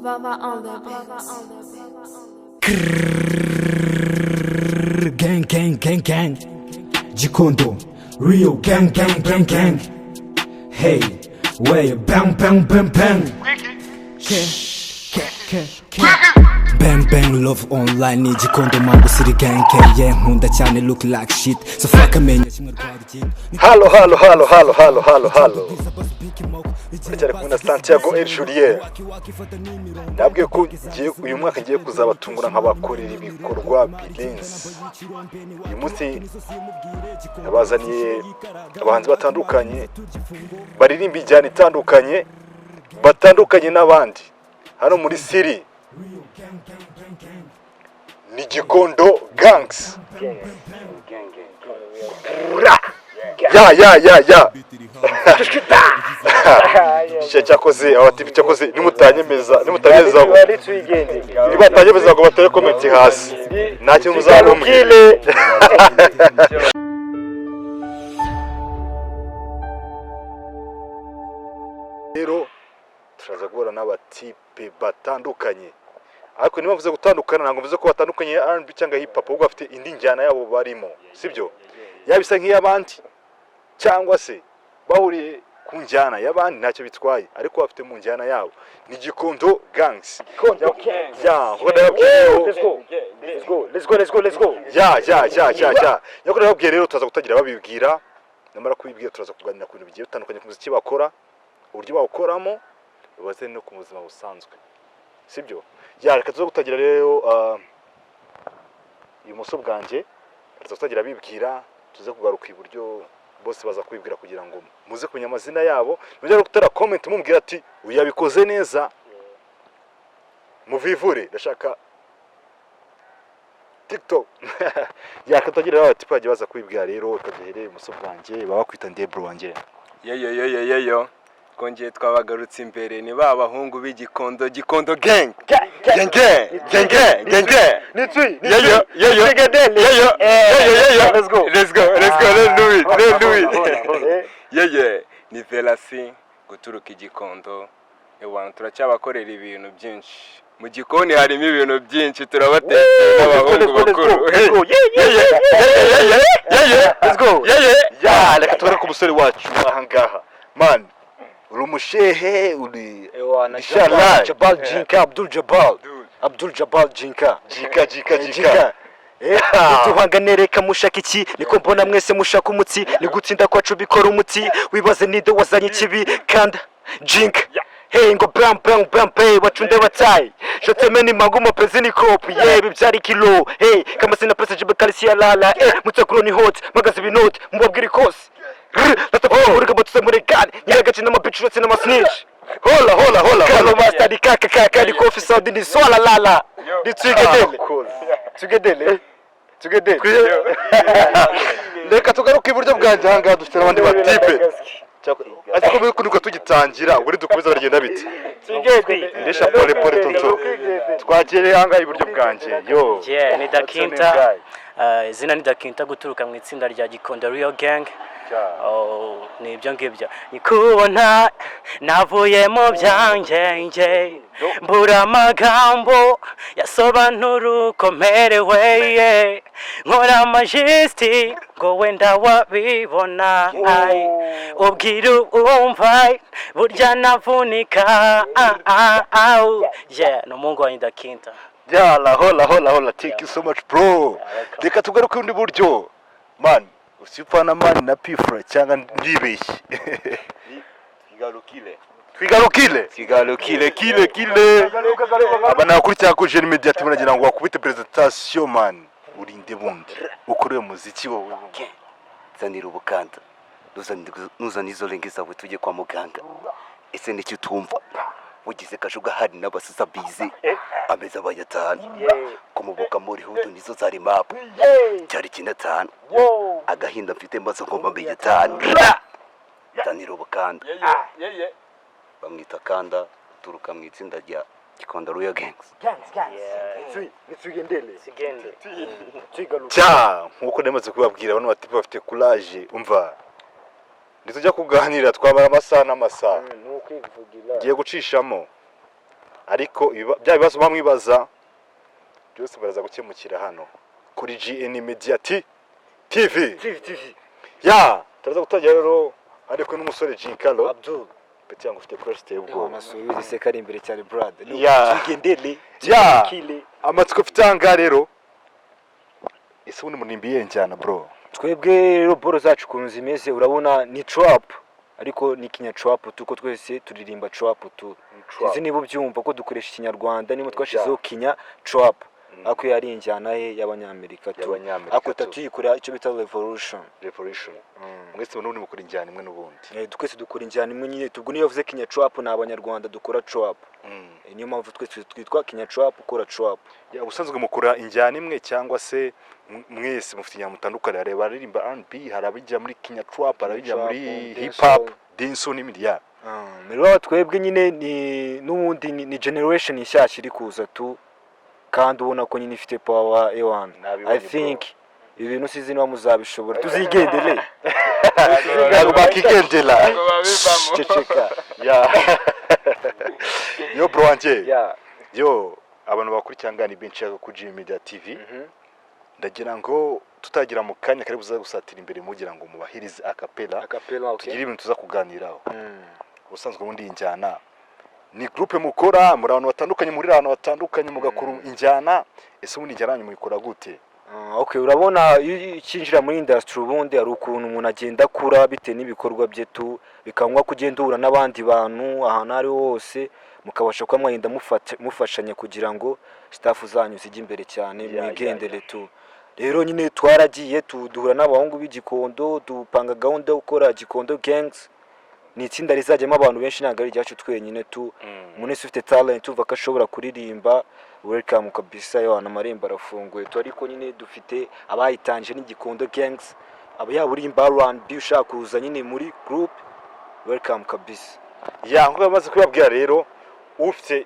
Vava on the Gang, gang, gang, gang. Gikondo, real gang, gang, gang, gang. Hey, way, bang, bang, bang, bang. Bang, bang, love online. Ni Gikondo, mambo city gang, yeah. Nkunda cyane look like shit. So fuck amenya kimwe rwari. Halo. Cyane kumwe na Santiago El Julier. Nabwiye ko uyu mwaka ngiye kuzabatungura nk'abakorera ibikorwa birenze. Uyu munsi nabazaniye abahanzi batandukanye baririmba ijyana itandukanye batandukanye n'abandi hano muri Siri. Ni Gikondo gangs. Ya. Cyakoze abatipi cyakoze nimutanyemeza nibatanyemeza ngo batere comment hasi nta kintu muzarumbwire. Rero turaza guhura n'abatipe batandukanye, ariko niba mvuze gutandukana ntabwo mvuze ko batandukanye R&B cyangwa hip hop, ahubwo bafite indi njyana yabo barimo, sibyo? Yabisa nk'iy'abandi cyangwa se bahuriye ku njyana y'abandi ntacyo bitwaye, ariko bafite mu njyana yabo. Ni Gikondo gangs. Ya, let's go. Ya. Yakora babwiye rero tuza gutagira babibwira, namara kubibwira turaza kuganira ku bintu bigiye bitandukanye ku muziki bakora, uburyo bawukoramo, baze no ku buzima busanzwe. Sibyo? Ya, reka tuza gutagira rero uyu muso bwanje tuza gutagira bibwira, tuze kugaruka iburyo bose baza kwibwira kugira ngo muze kumenya amazina yabo. Nujya gutera comment mumbwira ati uyabikoze neza muvivure, ndashaka TikTok. Yakatagira ati paje baza kwibwira rero kagihere umuso bwanje baba kwita ndebro wanje. Yo. Kongiye twabagarutse imbere ni abahungu b'Igikondo, Gikondo gang. Let's do it. Yeah. Ni Velasi guturuka Igikondo. Ewana turacyabakorera ibintu byinshi. Mu gikoni harimo ibintu byinshi turabatetse n'abahungu bakuru. Let's go. Yeah, reka tugere ku musore wacu ahangaha. Man, uri umushehe uri inshallah Jabal Jinka Abdul Jabal Jinka. Tuhanganereka mushaka iki niko mbona mwese mushaka umutsi ni gutsinda kwacu bikora umuti wibaze ninde wazanye kibi kanda Jinka. Hey ngo bam wachunde batai shote meni magumo pezini crop yeah bibyari kilo. Hey kama sina pesa jibe kalisia lala mutakuro ni hot magazi binot mbabwira ikose urika botse muri gani nyagaci n'amabicu ndetse n'amasnitch. Hola kalo master di kaka di coffee sound ni swala lala di tugedele reka tugaruke iburyo bwanje hanga dufite n'abandi batipe ariko byo kunuka tugitangira buri dukomeza baragenda biti ndesha pole tonto twagere hanga iburyo bwanje. Yo ni Dakinta, izina ni Dakinta guturuka mu itsinda rya Gikondo Real Gang. Ni ibyo ngibyo nikubona navuye mu byanjye mbura amagambo yasobanura uko merewe nkora amajisti ngo wenda wabibona ubwira umva burya navunika. Ni umuhungu wa Dakinta. Hola, thank you so much bro. Reka tugaruke undi buryo man, usipana man na pifra cyangwa ndibeshye. Twigarukile kile abana bakurikira ko jeune media tumunagira ngo wakubite presentation man urinde bundi ukore muziki wowe zanira ubukanda nuzana izo lenge zawe tujye kwa muganga. Ese nicyo tumva ugize kashuga hari n'abasisa bize ameza abayatana kumuboka muri hudu nizo zari map cyari kinatana agahinda mfite mbazo ngomba mbiyatana zanira ubukanda bamwita kanda turuka mu itsinda rya Gikondo Real Gangs. Cya nkuko nemaze kubabwira abantu batipe bafite courage umva ntitujya kuganira twamara amasaha n'amasaha nukwivugira ngiye gucishamo ariko bya bibazo bamwibaza byose baraza gukemukira hano kuri GN Media TV ya turaza gutangira rero ariko n'umusore Jinkalo Abdul peti yangu ufite crush teye ubwo amasubizi se kari imbere cyane brother tugendele ya amatsiko fitanga rero ese ubundi munimbiye njyana bro twebwe rero boro zacu kuntu zimeze urabona ni trap ariko ni kinya trap tuko twese turirimba trap tu izi niba ubyumva ko dukoresha ikinyarwanda nimo twashizeho kinya trap ako yari injyana ye y'abanyamerika tu ako tatuyikora icyo bita revolution mwese n'ubundi mukora injyana imwe n'ubundi twese dukora injyana imwe nyine tubwo niyo yavuze kinya trap n'abanyarwanda dukora trap niyo mpamvu twese twitwa kinya trap ukora trap ya ubusanzwe mukora injyana imwe cyangwa se mwese mufite injyana mutandukanye areba aririmba R&B harabijya muri kinya trap harabijya muri hip hop dance n'ibindi ya rero twebwe nyine ni n'ubundi ni generation inshyashya iri kuza tu kandi ubona ko nyine ifite power A1 I think ibintu sizi niba muzabishobora tuzigendele ntabwo bakigendela ceceka ya yo bro wanje yo abantu bakurikirana ni benshi ku GN Media TV ndagira ngo tutagira mu kanya kari buza gusatira imbere mugira ngo mubahirize acapella tugira ibintu tuza kuganiraho ubusanzwe ubundi injyana ni groupe mukora muri abantu batandukanye muri abantu batandukanye mugakuru injyana ese ubundi injyana muyikora gute okay urabona ikinjira muri industry ubundi ari ukuntu umuntu agenda kura bite n'ibikorwa bye tu bikangwa kugenda uhura n'abandi bantu ahantu ari hose mukabasha kwa mwenda mufashanya kugira ngo staff zanyu zijye imbere cyane mwigendere tu rero nyine twaragiye duhura n'abahungu b'igikondo dupanga gahunda ukora gikondo gangs ni itsinda rizajyamo abantu benshi ntabwo ari ryacu twenyine tu umuntu wese ufite talent uva ko ashobora kuririmba welcome kabisa yo amarembo arafunguye tu ariko nyine dufite abayitanje n'igikondo gangs aba yaburimba R&B ushaka kuza nyine muri group welcome kabisa ya ngo bamaze kubabwira rero ufite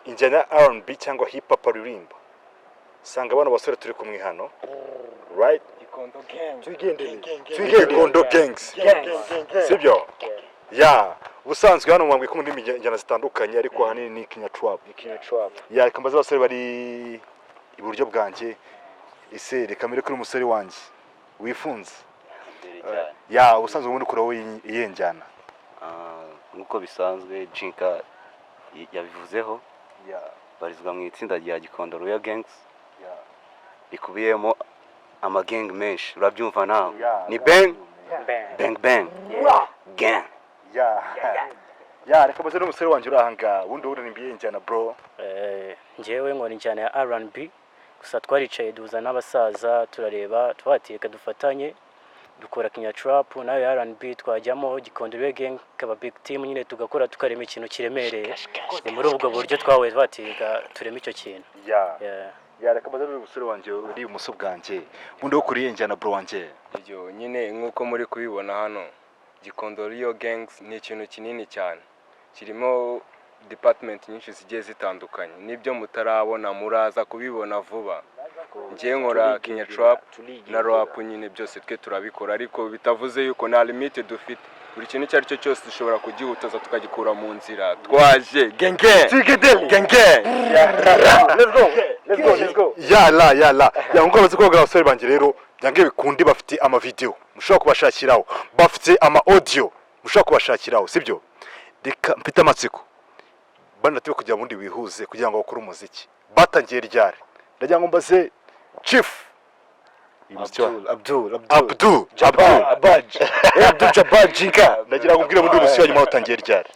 injyana R&B cyangwa hip hop aririmba sanga abana basore turi kumwe hano right gikondo gangs sibyo ya ubusanzwe hano mwambwe ko ndi injyana zitandukanye ariko hanini ni kinya trap ya kambaza basore bari iburyo bwanjye ise reka mbere kuri umusore wanjye wifunza ya ubusanzwe ubundi kuraho iyenjyana nkuko bisanzwe Jinka yabivuzeho barizwa mu itsinda rya Gikondo Royal Gangs ikubiyemo amagang menshi urabyumva nawe ni bang gang ya reka baze n'umusore wanjye urahanga wundi uririmbiye injyana bro njyewe nkora injyana ya R&B gusa twaricaye duza n'abasaza turareba twateka dufatanye dukora kinya trap nayo R&B twajyamo Gikondo Royal Gang kaba big team nyine tugakora tukarema ikintu kiremereye ni muri ubwo buryo twawe twateka turema icyo kintu ya reka baze n'umusore wanjye uri umuso bwanjye wundi wo kuri injyana bro wanjye ibyo nyine nkuko muri kubibona hano Gikondo Royal Gangs ni ikintu kinini cyane kirimo department nyinshi zigiye zitandukanye nibyo mutarabona muraza kubibona vuba ngiye nkora kinya trap na rap nyine byose twe turabikora ariko bitavuze yuko na limit dufite buri kintu cyari cyo cyose dushobora kugihutaza tukagikura mu nzira twaje genge let's go ya ngo baze koga abasore banje rero byange bikundi bafite ama video mushobora kubashakiraho bafite ama audio mushobora kubashakiraho sibyo reka mpita amatsiko bana tuwe kujya mundi wihuze kugira ngo bakore umuziki batangiye ryari ndagira ngo mbaze chief Abdul Jabbar Jinka ndagira ngo ubwire mundi umusiki nyuma utangiye ryari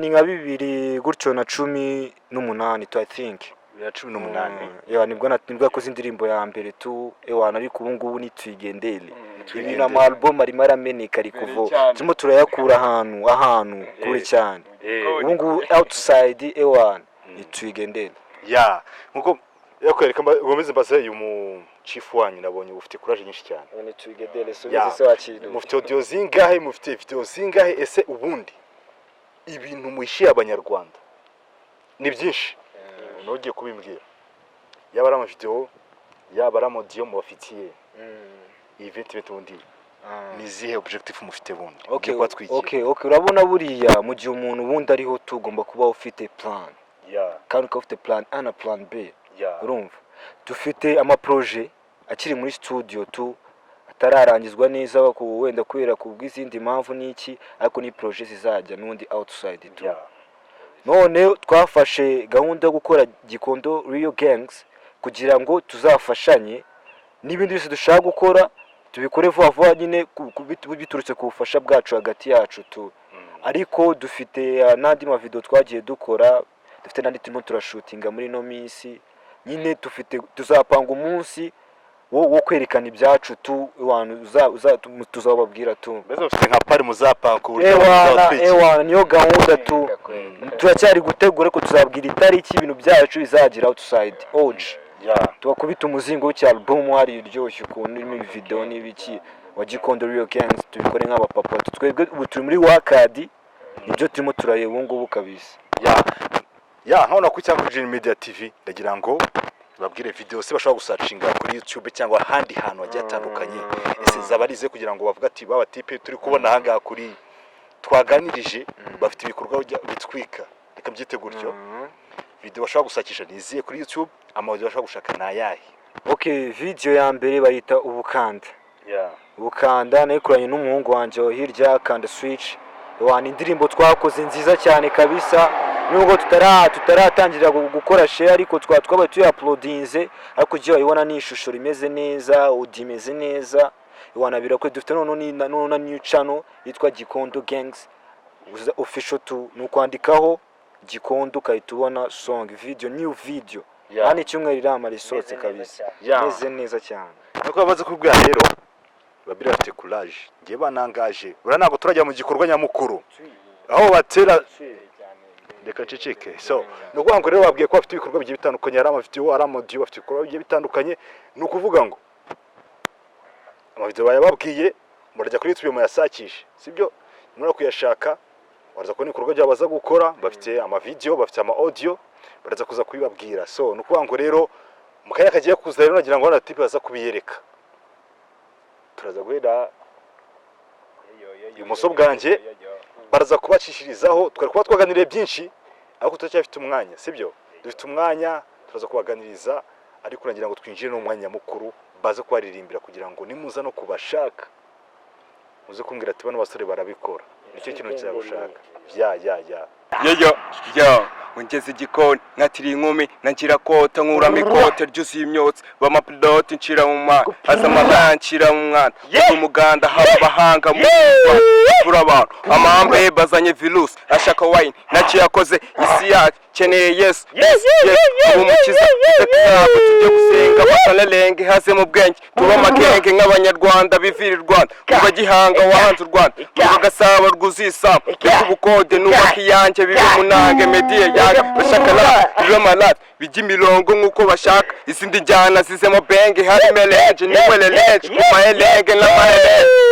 ni nka 2000 gutyo na 18 to I think ya 18 ya nibwo yakoze indirimbo ya mbere tu ewana ariko ubu ngubu ni tugendele ibintu ama album ari marameneka ari kuvo turimo turayakura ahantu kuri cyane ubu ngubu outside ewana ni tugendele ya nkuko yakwereka ngomeze mbaze uyu mu chief wanyu nabonye ufite courage nyinshi cyane ni tugendele so bize wakiriwe mufite audio zingahe mufite video zingahe ese ubundi ibintu muhishiye abanyarwanda ni byinshi nogiye kubimbwira yaba ari ama video yaba ari audio mubafitiye event ubundi ni izihe objectif mufite bundi okay urabona buriya mu gihe umuntu wundi ariho tugomba kuba ufite plan kandi ukaba ufite plan A na plan B urumva dufite amaproje akiri muri studio atararangizwa neza wenda kubera kubw'izindi mpamvu n'iki ariko ni proje zizajya n'undi outside none twafashe gahunda yo gukora gikondo Real Gangs kugira ngo tuzafashanye n'ibindi byose dushaka gukora tubikore vuba nyine biturutse ku bufasha bwacu hagati yacu ariko dufite n'andi ma video twagiye dukora dufite n'andi turimo turashootinga muri no minsi nyine tuzapanga umunsi wo kwerekana ibyacu tuzababwira mbese ufite nka pari muzapanga ku buryo niyo gahunda turacyari gutegura ko tuzabwira itariki ibintu byacu bizagira outside tubakubita umuzingo w'icyalbum hari iryoshye ukuntu n'imi video n'ibiki wa gikondo Real Gangs tubikore nk'abapapa twebwe ubu turi muri wakadi ibyo turimo turareba ubu ngubu kabisa nkabona ku cyangwa kuri Media TV ndagira ngo babwire video se bashobora gusacinga kuri YouTube cyangwa ahandi hantu hagiye atandukanye ese zabarize kugira ngo bavuga ati baba tipe turi kubona ahangaha kuri twaganirije bafite ibikorwa bitwika reka byite gutyo video bashobora gusakisha niziye kuri YouTube amaudio bashobora gushaka nayahe video ya mbere bayita ubukanda nayikoranye n'umuhungu wanje hirya kanda switch indirimbo twakoze nziza cyane kabisa nubwo tutaratangira gukora share ariko twaba tuyaplodinze ariko je wayibona ni ishusho rimeze neza audio imeze neza wanabira ko dufite none new channel yitwa Gikondo Gangs official nukwandikaho Gikondo kayitubona song video new video yani cyumwe rirama risohotse kabisa meze neza cyane nuko babaze kubwira rero babira afite courage ngiye banangaje uranago turajya mu gikorwa nyamukuru aho batera reka cicike so nuko ngo rero babwiye ko bafite ibikorwa bigiye bitandukanye ari amavideo ari amaudio bafite ibikorwa bigiye bitandukanye nukuvuga ngo amavideo bayababwiye murajya kuri YouTube muyasakishe sibyo muri kuyashaka baraza ko ibikorwa byabaza gukora bafite amavideo bafite audio baraza kuza kubibabwira so nuko ngo rero mukanya kagiye kuza rero nagira ngo na tipe baza kubiyereka turaza guhera ibumoso bwanjye baraza kubacishirizaho twari kuba twaganiriye byinshi ariko turacyafite umwanya sibyo dufite umwanya turaza kubaganiriza ariko nagira ngo twinjire no mwanya mukuru baze kubaririmbira kugira ngo nimuza no kubashaka muze kumbwira ati bano basore barabikora nicyo kintu cyagushaka ngeze igikoni nkatiri inkumi nagira kota nkuramo ikote ryuzuye imyotsi bamapiloti ncira mu mwana aza amagana ncira mu mwana umuganda haba abahanga mvura abantu amahamba bazanye virus ashaka wine naciye akoze isi yacu keneye yes umukiza ntabwo tujye gusenga bakanalenge hase mu bwenge tuba makenge nk'abanyarwanda bivira u Rwanda kuva gihanga wahanze u Rwanda mu gasabo rwuzisama ubukode nubaki yanjye bibi munange medie yaga bashaka bibe malade bijya imirongo nkuko bashaka izindi njyana zizemo benge hari melange niwelelenge kumaelenge n'amaelenge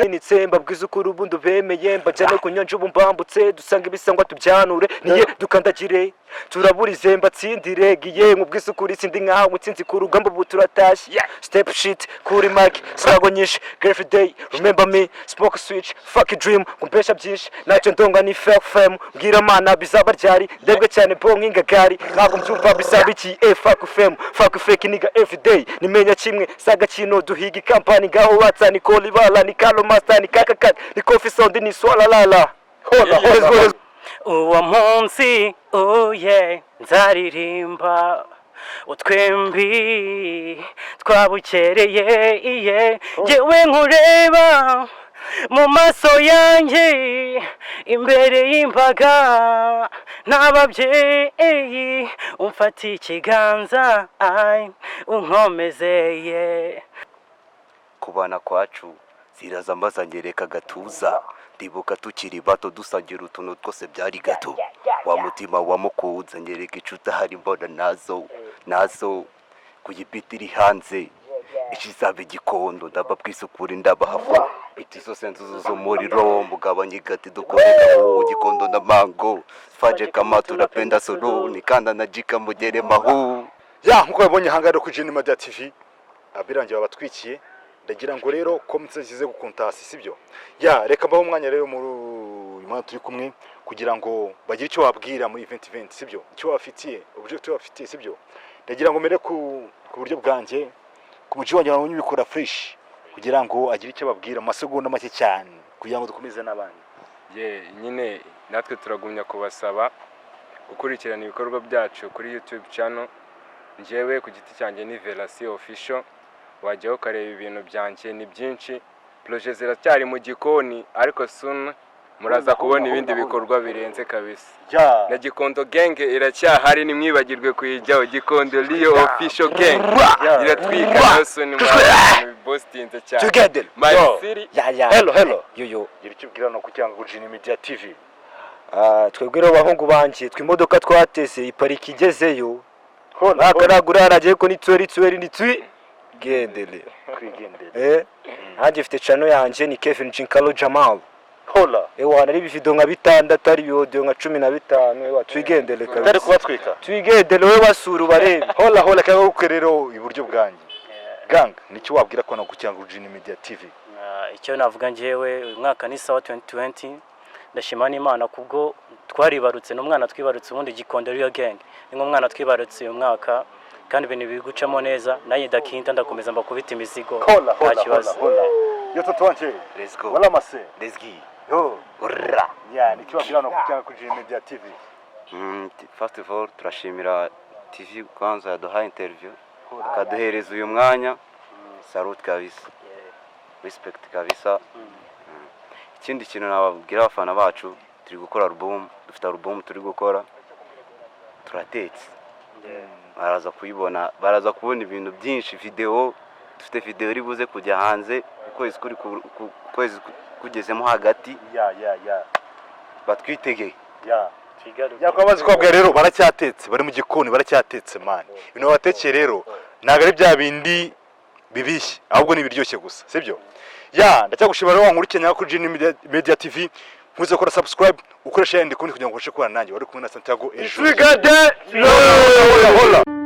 nitsemba bwiza ukuri ubundi bemeye mbajyane kunyonja ubumbambutse dusanga ibisangwa tubyanure niye dukandagire turaburize mbatsindire giye nkubwiza ukuri sindi nkaho mutsinzi ku rugamba buturatashye step shit kuri mic sirago nyinshi every day remember me smoke switch fuck dream kumpesha byinshi nacyo ndonga ni fake fame mbwira mana bizaba ryari ndebwe cyane bo nk'ingagari ntabwo mbyumva bisaba iki fuck fame fuck fake nigga every day nimenya kimwe saga kino duhiga company ngaho watsani koli bala ni kalo master ni kakaka ni coffee sound ni swala lala hola uwo munsi nzaririmba utwembi twabukereye yewe nkureba mu maso yanjye imbere y'imbaga n'ababyeyi umfatiye ikiganza unkomezeye kubana kwacu ziraza mbazanyereka gatuza ndibuka tukiri bato dusangira utuntu twose byari gato wa mutima wa mukuza nyereka icuta hari mbona nazo kuyibitiri hanze ikizabe gikondo ndababwisukura ndabahafu biti zose nzuzo umuriro mugabanye gati dukoreka mu gikondo na mango faje kama turapenda solo nikanda najika mugere mahu nkuko babonye hangara ku Niba TV abirangiye babatwikiye ndagira ngo rero ko mutsezize gukontasi sibyo ya reka mbaho umwanya rero muri uyu mwanya turi kumwe kugira ngo bagire icyo wabwira muri event sibyo icyo wafitiye objective wafitiye sibyo ndagira ngo mere ku buryo bwanjye ku muji wanjye wanyu bikora fresh kugira ngo agire icyo babwira mu masegonda make cyane kugira ngo dukomeze n'abandi nyine natwe turagumya kubasaba gukurikirana ibikorwa byacu kuri YouTube channel njyewe ku giti cyanjye ni Velasi official wajyaho ukareba ibintu byanjye ni byinshi projet ziracyari mu gikoni ariko soon muraza kubona ibindi bikorwa birenze kabisa na Gikondo gang iracyahari nimwibagirwe kuyijyaho Gikondo Rio official gang iratwika naso ni postinze cyane together my city hello yo gira icyo ubwira no kucyanga Gujini Media TV twebwe abahungu banje twimodoka twatese ipariki igezeyo nakaragura aragiye ko ni twi gendele kwigendele nanjye mfite channel yanjye ni Kevin Jinkalo Jamal hola wana ari video nka 6 ari video nka 15 twigendele kabisa ndari kubatwika twigendele we basura ubarebe hola kaga ukerero iburyo bwanjye gang nicyo wabwira ko no kucyanga Gujini Media TV icyo navuga njyewe uyu mwaka ni sawa 2020 ndashimana Imana kubwo twaribarutse n'umwana twibarutse ubundi Gikondo Rio gang ni umwana twibarutse uyu mwaka kandi ibintu bigucamo neza naye dakinta ndakomeza mbakubita imizigo hola yo tutwanje Let's go. wala mase Let's go. yo Urra. ya nicyo wabwira no kucyanga Gujini Media TV First of all turashimira TV kwanza yaduhaye interview kaduhereza uyu mwanya salute kabisa respect kabisa ikindi kintu nababwira abafana bacu turi gukora album dufite album turi gukora turatetse baraza kubona ibintu byinshi video dufite video iri buze kujya hanze ukwezi kugezemo hagati batwitege yakwabazi kwabwa rero baracyatetse bari mu gikoni baracyatetse man ibintu batekeye rero naga ari bya bindi bibishye ahubwo ni biryoshye gusa sibyo ndacyagushimira rero wankurikirana kuri Gujini Media TV muze gukora subscribe ukoresha yandi kundi kugira ngo ubashe kubana nanjye wari kumwe na Santiago ejo Hola